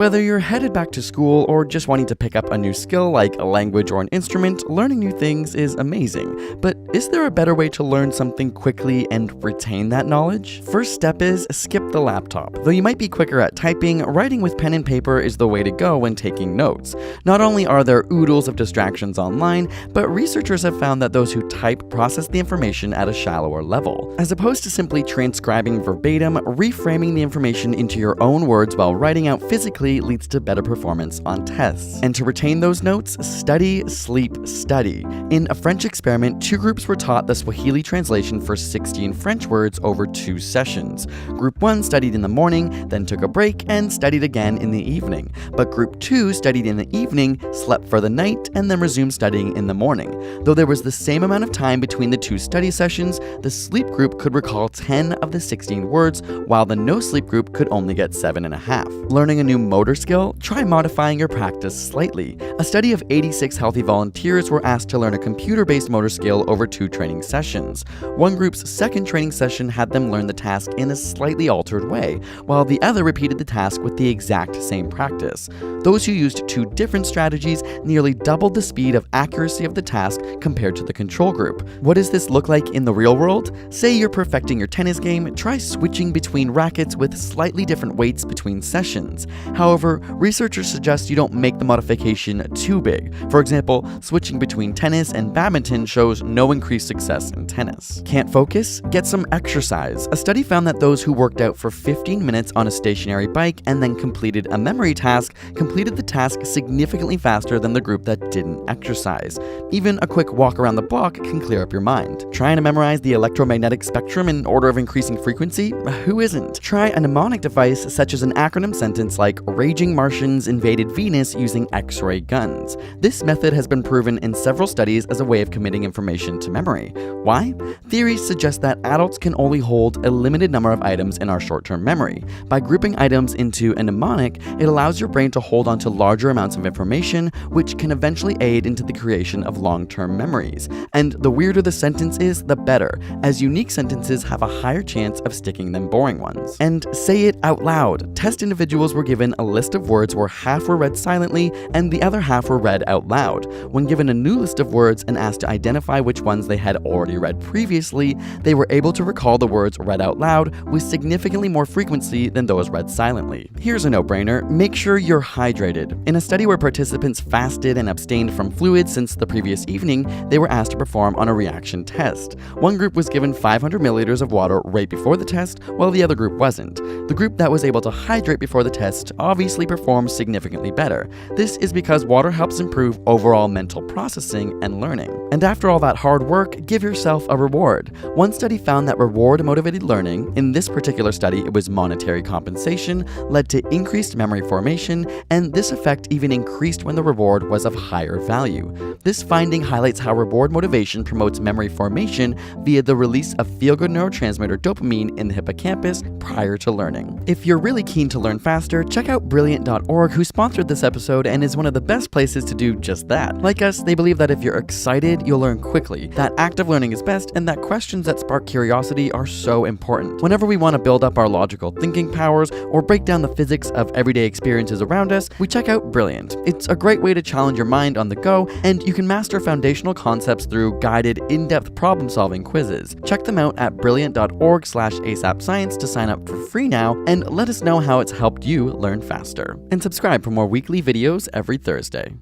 Whether you're headed back to school or just wanting to pick up a new skill like a language or an instrument, learning new things is amazing. But is there a better way to learn something quickly and retain that knowledge? First step is skip the laptop. Though you might be quicker at typing, writing with pen and paper is the way to go when taking notes. Not only are there oodles of distractions online, but researchers have found that those who type process the information at a shallower level. As opposed to simply transcribing verbatim, reframing the information into your own words while writing out physically leads to better performance on tests. And to retain those notes, study, sleep, study. In a French experiment, two groups were taught the Swahili translation for 16 French words over 2 sessions. Group 1 studied in the morning, then took a break, and studied again in the evening. But Group 2 studied in the evening, slept for the night, and then resumed studying in the morning. Though there was the same amount of time between the 2 study sessions, the sleep group could recall 10 of the 16 words, while the no sleep group could only get 7.5. Learning a new motor skill? Try modifying your practice slightly. A study of 86 healthy volunteers were asked to learn a computer-based motor skill over 2 training sessions. One group's second training session had them learn the task in a slightly altered way, while the other repeated the task with the exact same practice. Those who used 2 different strategies nearly doubled the speed of accuracy of the task compared to the control group. What does this look like in the real world? Say you're perfecting your tennis game, try switching between rackets with slightly different weights between sessions. However, researchers suggest you don't make the modification too big. For example, switching between tennis and badminton shows no increased success in tennis. Can't focus? Get some exercise. A study found that those who worked out for 15 minutes on a stationary bike and then completed a memory task completed the task significantly faster than the group that didn't exercise. Even a quick walk around the block can clear up your mind. Trying to memorize the electromagnetic spectrum in order of increasing frequency? Who isn't? Try a mnemonic device such as an acronym sentence like Raging Martians invaded Venus using X-ray guns. This method has been proven in several studies as a way of committing information to memory. Why? Theories suggest that adults can only hold a limited number of items in our short-term memory. By grouping items into a mnemonic, it allows your brain to hold onto larger amounts of information, which can eventually aid into the creation of long-term memories. And the weirder the sentence is, the better, as unique sentences have a higher chance of sticking than boring ones. And say it out loud. Test individuals were given a list of words where half were read silently and the other half were read out loud. When given a new list of words and asked to identify which ones they had already read previously, they were able to recall the words read out loud with significantly more frequency than those read silently. Here's a no-brainer: make sure you're hydrated. In a study where participants fasted and abstained from fluids since the previous evening, they were asked to perform on a reaction test. One group was given 500 milliliters of water right before the test, while the other group wasn't. The group that was able to hydrate before the test obviously performed significantly better. This is because water helps improve overall mental processing and learning. And after all that hard work, give yourself a reward. One study found that reward-motivated learning, in this particular study it was monetary compensation, led to increased memory formation, and this effect even increased when the reward was of higher value. This finding highlights how reward motivation promotes memory formation via the release of feel-good neurotransmitter dopamine in the hippocampus prior to learning. If you're really keen to learn faster, check out Brilliant.org, who sponsored this episode and is one of the best places to do just that. Like us, they believe that if you're excited, you'll learn quickly, that active learning is best, and that questions that spark curiosity are so important. Whenever we want to build up our logical thinking powers or break down the physics of everyday experiences around us, we check out Brilliant. It's a great way to challenge your mind on the go, and you can master foundational concepts through guided, in-depth problem-solving quizzes. Check them out at brilliant.org/asapscience to sign up for free now, and let us know how it's helped you learn faster. And subscribe for more weekly videos every Thursday.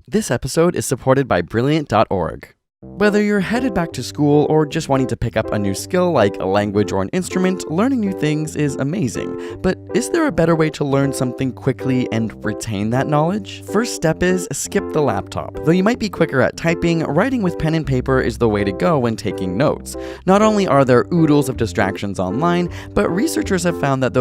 This episode is supported by Brilliant.org. Whether you're headed back to school or just wanting to pick up a new skill like a language or an instrument, learning new things is amazing. But is there a better way to learn something quickly and retain that knowledge? First step is skip the laptop. Though you might be quicker at typing, writing with pen and paper is the way to go when taking notes. Not only are there oodles of distractions online, but researchers have found that those